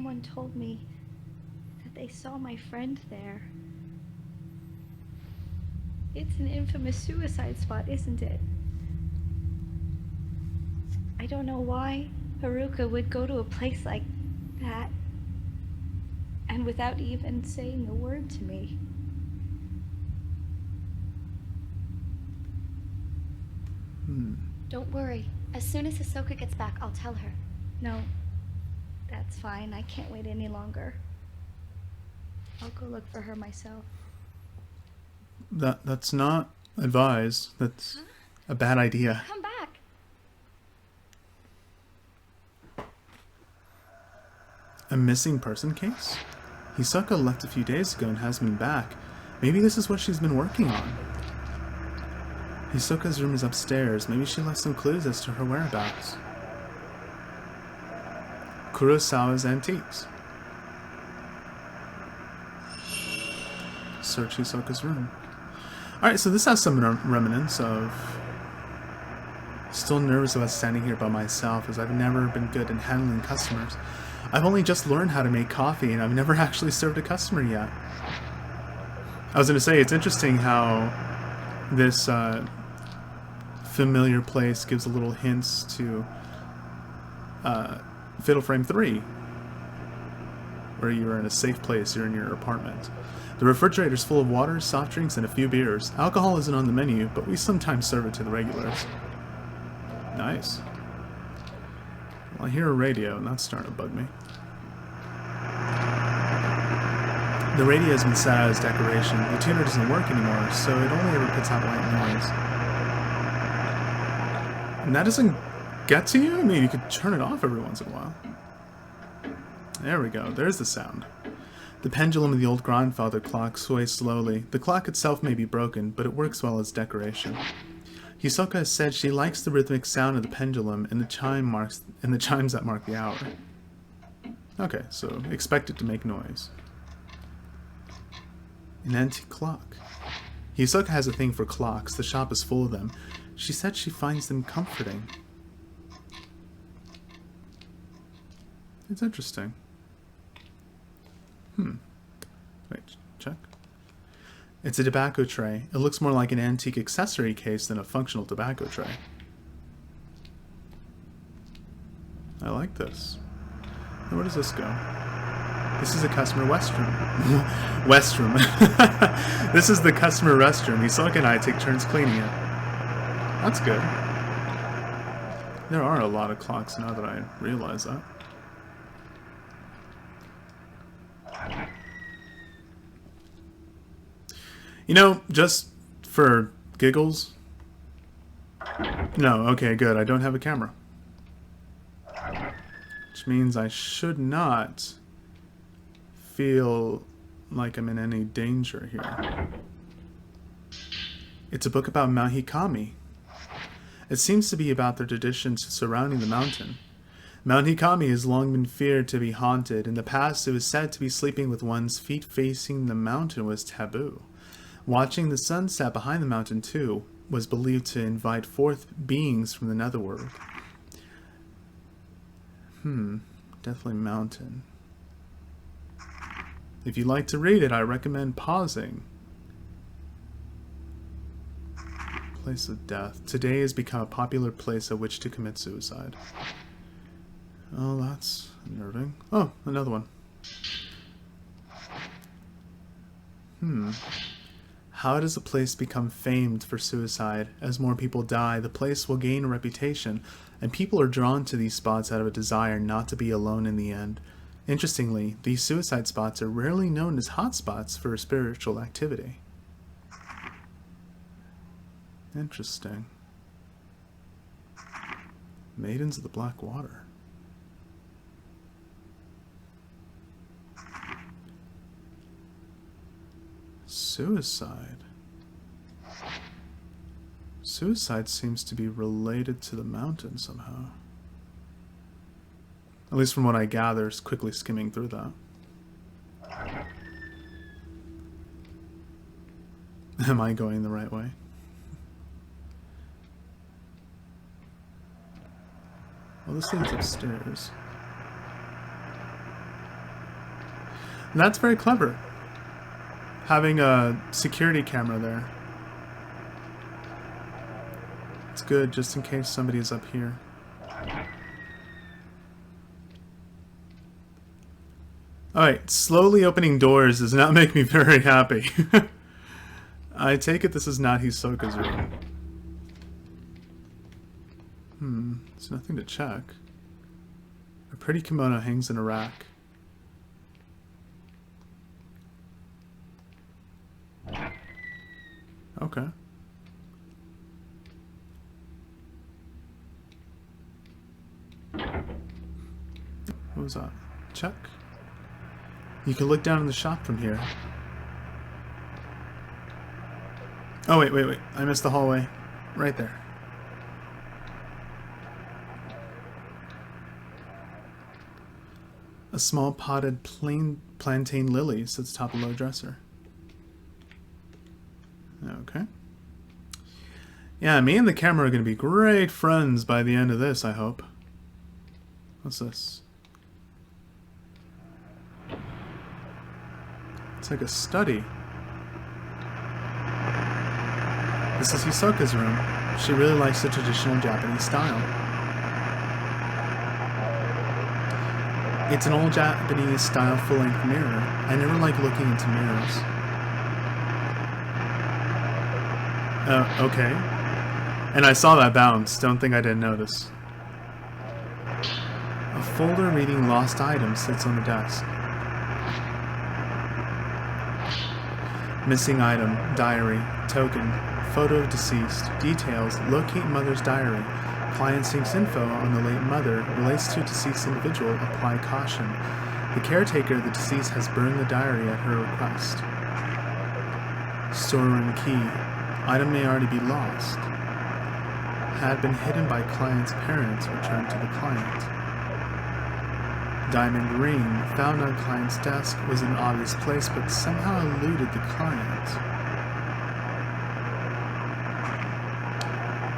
someone told me that they saw my friend there. It's an infamous suicide spot, isn't it? I don't know why Haruka would go to a place like that, and without even saying a word to me. Don't worry. As soon as Hisoka gets back, I'll tell her. No, that's fine. I can't wait any longer. I'll go look for her myself. That's not advised. That's a bad idea. Come back. A missing person case? Hisoka left a few days ago and hasn't been back. Maybe this is what she's been working on. Hisoka's room is upstairs. Maybe she left some clues as to her whereabouts. Kurosawa's Antiques. Search Hisoka's room. Alright, so this has some remnants of... Still nervous about standing here by myself, as I've never been good in handling customers. I've only just learned how to make coffee, and I've never actually served a customer yet. I was going to say, it's interesting how this familiar place gives a little hints to Fatal Frame 3, where you're in a safe place, you're in your apartment. The refrigerator's full of water, soft drinks, and a few beers. Alcohol isn't on the menu, but we sometimes serve it to the regulars. Nice. Well, I hear a radio, and that's starting to bug me. The radio has been set out as decoration. The tuner doesn't work anymore, so it only ever puts out white noise. And that doesn't get to you? I mean, you could turn it off every once in a while. There we go. There's the sound. The pendulum of the old grandfather clock sways slowly. The clock itself may be broken, but it works well as decoration. Hisoka has said she likes the rhythmic sound of the pendulum and the chimes that mark the hour. Okay, so expect it to make noise. An antique clock. Hisoka has a thing for clocks. The shop is full of them. She said she finds them comforting. It's interesting. Wait, check. It's a tobacco tray. It looks more like an antique accessory case than a functional tobacco tray. I like this. Now, where does this go? This is a customer restroom. This is the customer restroom. Hisoka and I take turns cleaning it. That's good. There are a lot of clocks now that I realize that. You know, just for giggles. No, okay, good. I don't have a camera. Which means I should not feel like I'm in any danger here. It's a book about Mount Hikami. It seems to be about the traditions surrounding the mountain. Mount Hikami has long been feared to be haunted. In the past, it was said to be sleeping with one's feet facing the mountain was taboo. Watching the sunset behind the mountain, too, was believed to invite forth beings from the netherworld. Deathly Mountain. If you'd like to read it, I recommend pausing. Place of death. Today has become a popular place at which to commit suicide. Oh, that's unnerving. Oh, another one. How does a place become famed for suicide? As more people die, the place will gain a reputation, and people are drawn to these spots out of a desire not to be alone in the end. Interestingly, these suicide spots are rarely known as hotspots for spiritual activity. Interesting. Maidens of the Black Water. Suicide. Suicide seems to be related to the mountain somehow. At least from what I gather, quickly skimming through that. Am I going the right way? Well, this leads upstairs. That's very clever. Having a security camera there. It's good just in case somebody is up here. Alright, slowly opening doors does not make me very happy. I take it this is not Hisoka's room. There's nothing to check. A pretty kimono hangs in a rack. Okay. What was that? Check. You can look down in the shop from here. Oh, wait. I missed the hallway. Right there. A small potted plantain lily sits atop a low dresser. Okay. Yeah, me and the camera are going to be great friends by the end of this, I hope. What's this? It's like a study. This is Hisoka's room. She really likes the traditional Japanese style. It's an old Japanese style full-length mirror. I never like looking into mirrors. Okay. And I saw that bounce. Don't think I didn't notice. A folder reading lost items sits on the desk. Missing item, diary, token, photo of deceased, details, locate mother's diary. Client seeks info on the late mother, relates to deceased individual, apply caution. The caretaker of the deceased has burned the diary at her request. Storeroom key. Item may already be lost. Had been hidden by client's parents, returned to the client. Diamond ring, found on client's desk, was in an obvious place, but somehow eluded the client.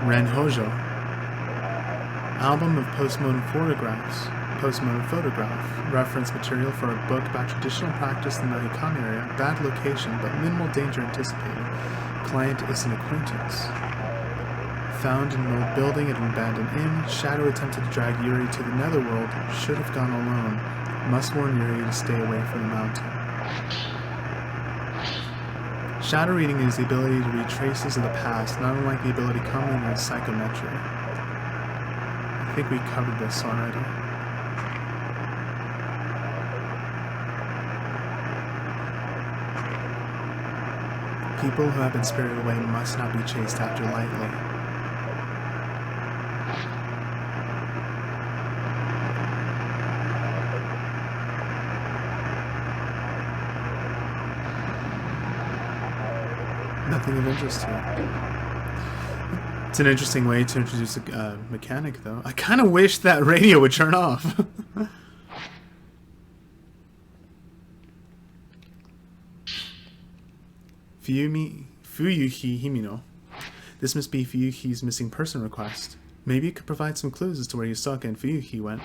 Renhojo. Album of postmodern photographs. Postmodern photograph. Reference material for a book about traditional practice in the Hikami area. Bad location, but minimal danger anticipated. Client is an acquaintance. Found in an old building at an abandoned inn. Shadow attempted to drag Yuri to the netherworld. Should have gone alone. Must warn Yuri to stay away from the mountain. Shadow reading is the ability to read traces of the past, not unlike the ability common in psychometry. I think we covered this already. People who have been spirited away must not be chased after lightly. Nothing of interest here. It's an interesting way to introduce a mechanic, though. I kind of wish that radio would turn off. Fuyuhi Himino. This must be Fuyuhi's missing person request. Maybe it could provide some clues as to where Yusuke and Fuyuhi went.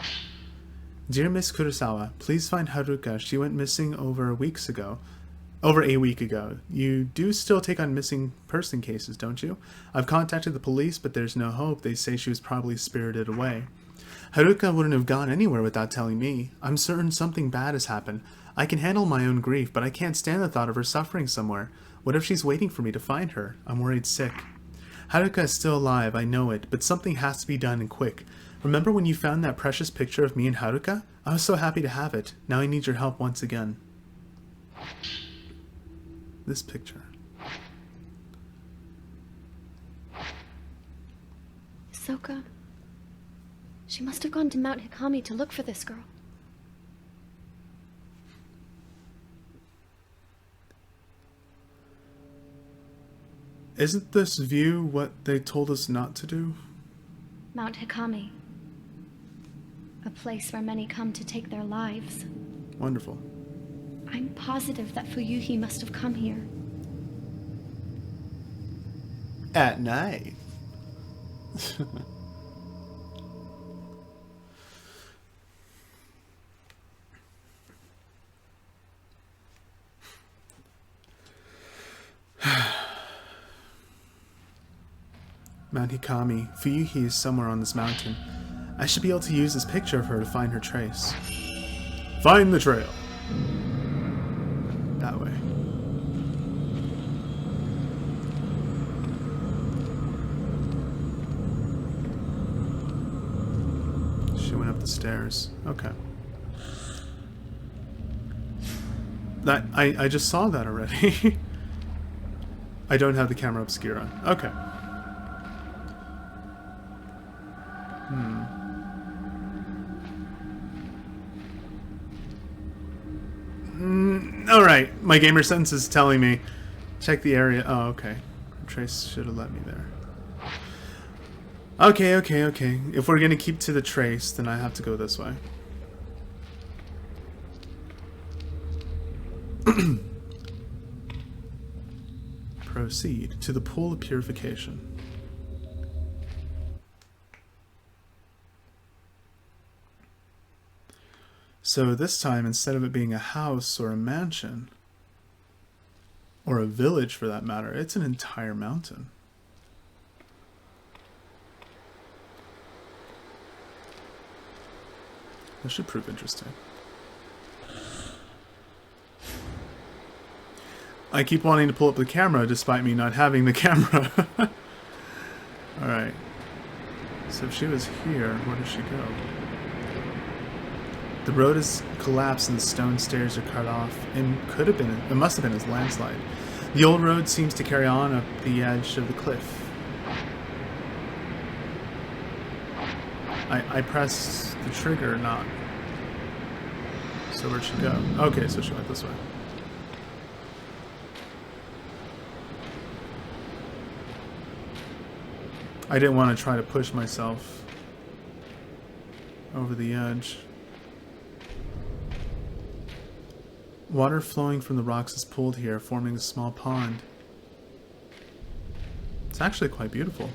Dear Miss Kurosawa, please find Haruka. She went missing over a week ago. You do still take on missing person cases, don't you? I've contacted the police, but there's no hope. They say she was probably spirited away. Haruka wouldn't have gone anywhere without telling me. I'm certain something bad has happened. I can handle my own grief, but I can't stand the thought of her suffering somewhere. What if she's waiting for me to find her? I'm worried sick. Haruka is still alive, I know it, but something has to be done and quick. Remember when you found that precious picture of me and Haruka? I was so happy to have it. Now I need your help once again. This picture. Soka. She must have gone to Mount Hikami to look for this girl. Isn't this view what they told us not to do? Mount Hikami. A place where many come to take their lives. Wonderful. I'm positive that Fuyuhi must have come here. At night. Mount Hikami. Fuyuhi is somewhere on this mountain. I should be able to use this picture of her to find her trace. Find the trail. That way. She went up the stairs. Okay. That I just saw that already. I don't have the camera obscura. Okay. Alright, my gamer sense is telling me. Check the area. Oh, okay. Trace should have let me there. Okay. If we're gonna keep to the trace, then I have to go this way. Proceed to the pool of purification. So this time, instead of it being a house or a mansion, or a village for that matter, it's an entire mountain. This should prove interesting. I keep wanting to pull up the camera despite me not having the camera. Alright. So if she was here, where does she go? The road is collapsed and the stone stairs are cut off. It must have been a landslide. The old road seems to carry on up the edge of the cliff. I pressed the trigger, not. So where'd she go? Okay, so she went this way. I didn't want to try to push myself over the edge. Water flowing from the rocks is pooled here, forming a small pond. It's actually quite beautiful.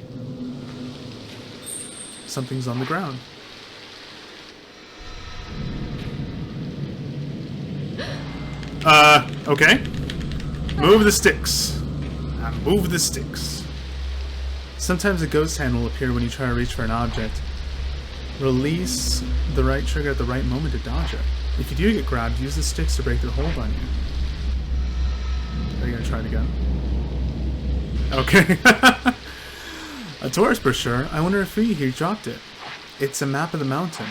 Something's on the ground. Okay. Move the sticks. Move the sticks. Sometimes a ghost hand will appear when you try to reach for an object. Release the right trigger at the right moment to dodge it. If you do get grabbed, use the sticks to break their hold on you. Are you gonna try it again? Okay. A tourist brochure. I wonder if Fuyuhi dropped it. It's a map of the mountain.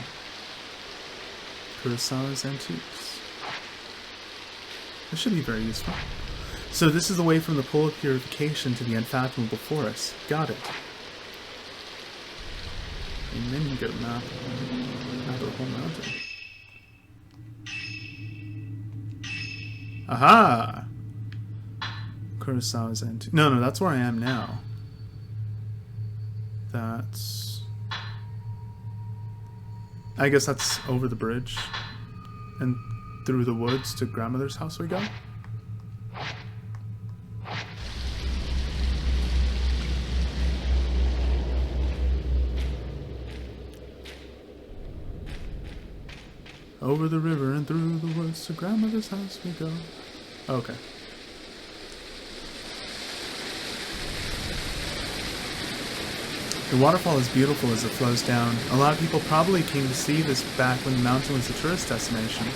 Kurosawa's Antiques. This should be very useful. So this is the way from the pool of purification to the unfathomable forest. Got it. And then you get a map of the whole mountain. Aha! Kurosawa's Antiques. No, that's where I am now. That's... I guess that's over the bridge. And through the woods to grandmother's house we go? Over the river and through the woods to grandmother's house we go. Okay. The waterfall is beautiful as it flows down. A lot of people probably came to see this back when the mountain was a tourist destination.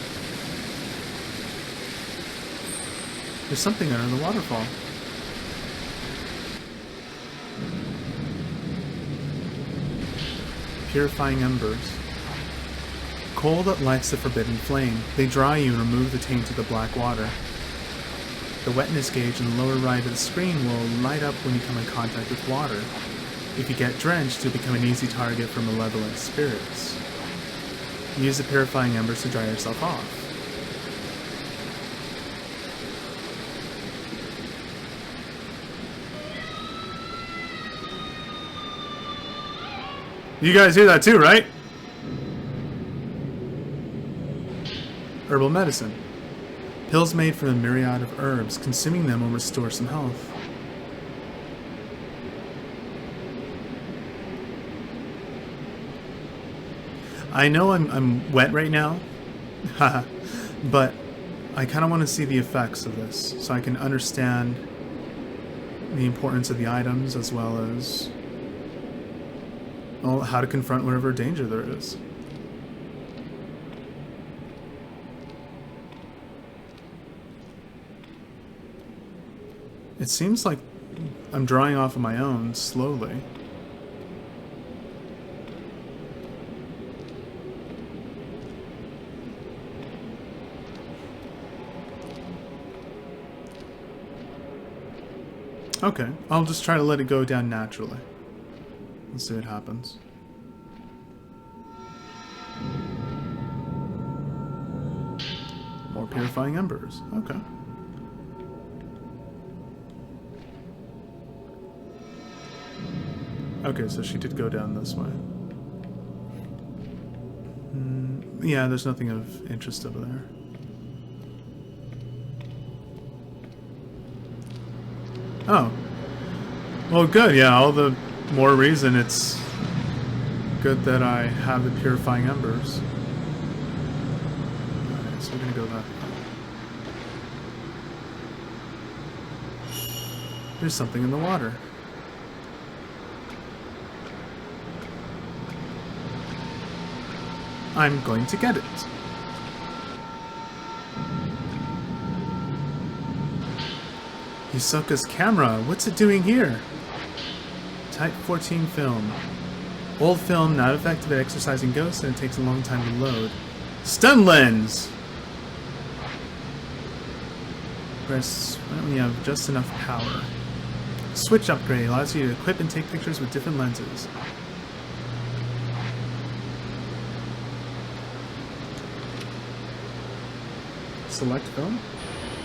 There's something under the waterfall. Purifying embers. Coal that lights the forbidden flame. They dry you and remove the taint of the black water. The wetness gauge in the lower right of the screen will light up when you come in contact with water. If you get drenched, you'll become an easy target for malevolent spirits. Use the purifying embers to dry yourself off. You guys hear that too, right? Herbal medicine. Pills made from a myriad of herbs. Consuming them will restore some health. I know I'm wet right now, but I kind of want to see the effects of this so I can understand the importance of the items as well as well, how to confront whatever danger there is. It seems like I'm drawing off on my own, slowly. Okay, I'll just try to let it go down naturally. Let's see what happens. More purifying embers. Okay. Okay, so she did go down this way. Yeah, there's nothing of interest over there. Oh. Well, good, yeah, all the more reason it's good that I have the purifying embers. Alright, so we're gonna go that way. There's something in the water. I'm going to get it. Yusoka's camera. What's it doing here? Type 14 film. Old film, not effective at exercising ghosts, and it takes a long time to load. Stun lens! Press when you have just enough power. Switch upgrade allows you to equip and take pictures with different lenses. Select film?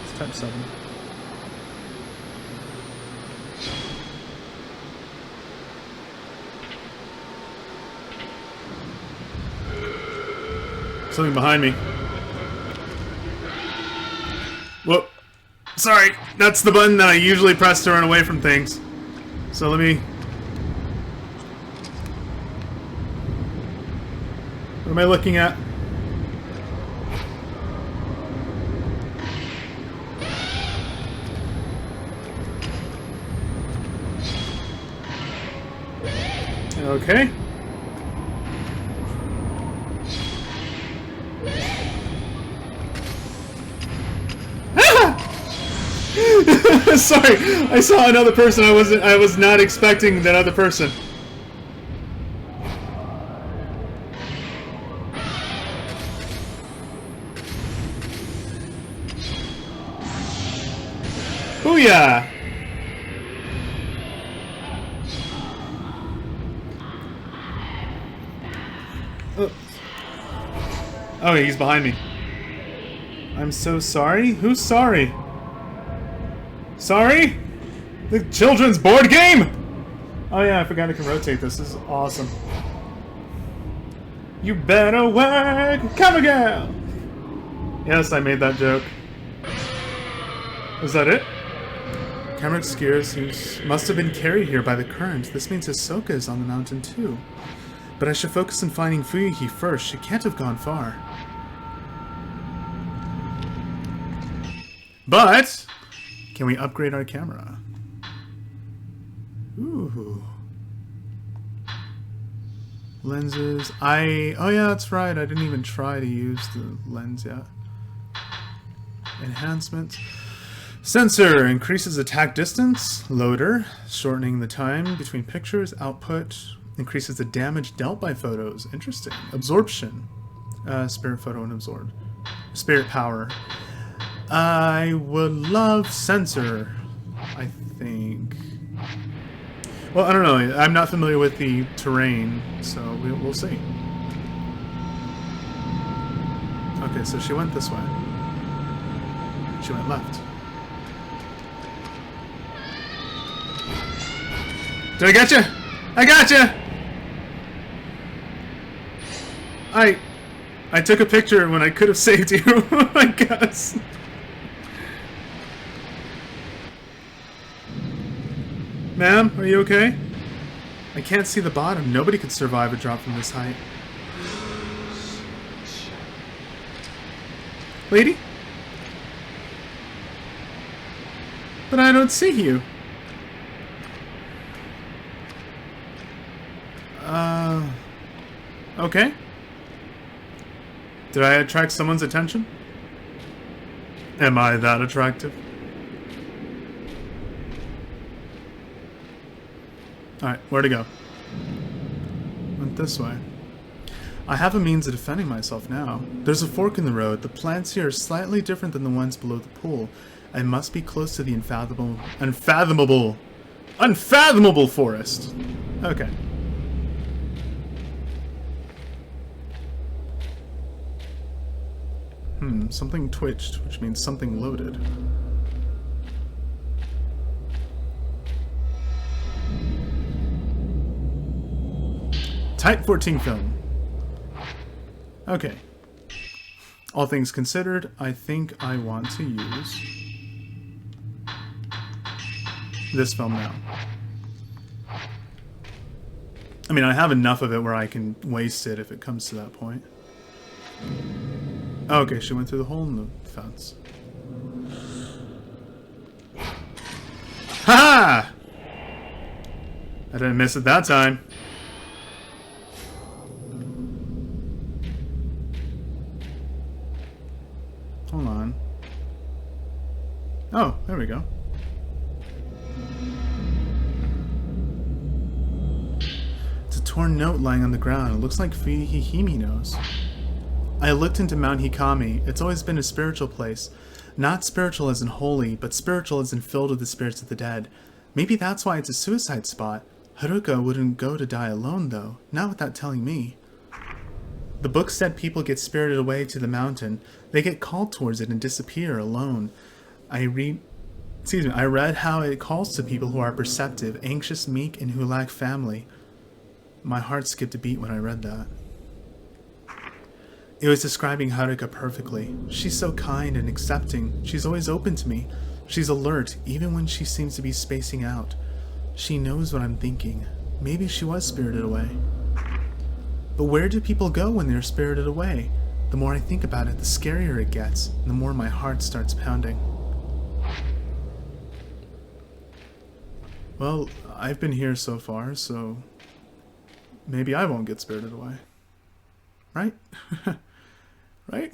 It's type 7. Something behind me. Whoop. Sorry, that's the button that I usually press to run away from things. So let me... What am I looking at? Okay. Sorry, I saw another person. I was not expecting that other person. Booyah! Oh, he's behind me. I'm so sorry? Who's sorry? Sorry? The children's board game? Oh yeah, I forgot I can rotate this. This is awesome. You better wag, cover girl! Yes, I made that joke. Was that it? Camera obscures must have been carried here by the current. This means Hisoka is on the mountain too. But I should focus on finding Fuyuhi first. She can't have gone far. But can we upgrade our camera? Ooh. Lenses. Oh yeah, that's right. I didn't even try to use the lens yet. Enhancement. Sensor increases attack distance. Loader, shortening the time between pictures. Output increases the damage dealt by photos. Interesting. Absorption. Spirit photo and absorb. Spirit power. I would love sensor, I think. Well, I don't know. I'm not familiar with the terrain, so we'll see. Okay, so she went this way. She went left. Did I get you? I got you! I took a picture when I could have saved you. Oh my gosh. Ma'am, are you okay? I can't see the bottom. Nobody could survive a drop from this height. Lady? But I don't see you. Okay. Did I attract someone's attention? Am I that attractive? Alright, where to go? Went this way. I have a means of defending myself now. There's a fork in the road. The plants here are slightly different than the ones below the pool. I must be close to the unfathomable forest. Okay. Something twitched, which means something loaded. Type 14 film. Okay. All things considered, I think I want to use this film now. I mean, I have enough of it where I can waste it if it comes to that point. Okay, she went through the hole in the fence. Ha! I didn't miss it that time. Hold on. Oh, there we go. It's a torn note lying on the ground. It looks like Hihimi knows. I looked into Mount Hikami. It's always been a spiritual place. Not spiritual as in holy, but spiritual as in filled with the spirits of the dead. Maybe that's why it's a suicide spot. Haruka wouldn't go to die alone, though. Not without telling me. The book said people get spirited away to the mountain. They get called towards it and disappear alone. I read how it calls to people who are perceptive, anxious, meek, and who lack family. My heart skipped a beat when I read that. It was describing Haruka perfectly. She's so kind and accepting. She's always open to me. She's alert, even when she seems to be spacing out. She knows what I'm thinking. Maybe she was spirited away. But where do people go when they're spirited away? The more I think about it, the scarier it gets, and the more my heart starts pounding. Well, I've been here so far, so maybe I won't get spirited away. Right? Right?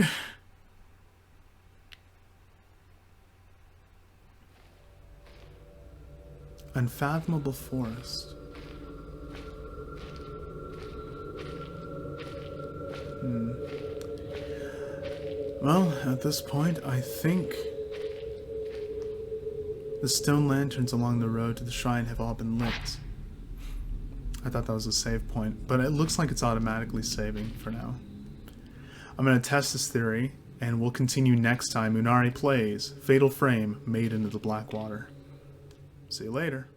Unfathomable forest. Well, at this point, I think the stone lanterns along the road to the shrine have all been lit. I thought that was a save point, but it looks like it's automatically saving for now. I'm going to test this theory, and we'll continue next time Unari plays Fatal Frame, Maiden of the Black Water. See you later.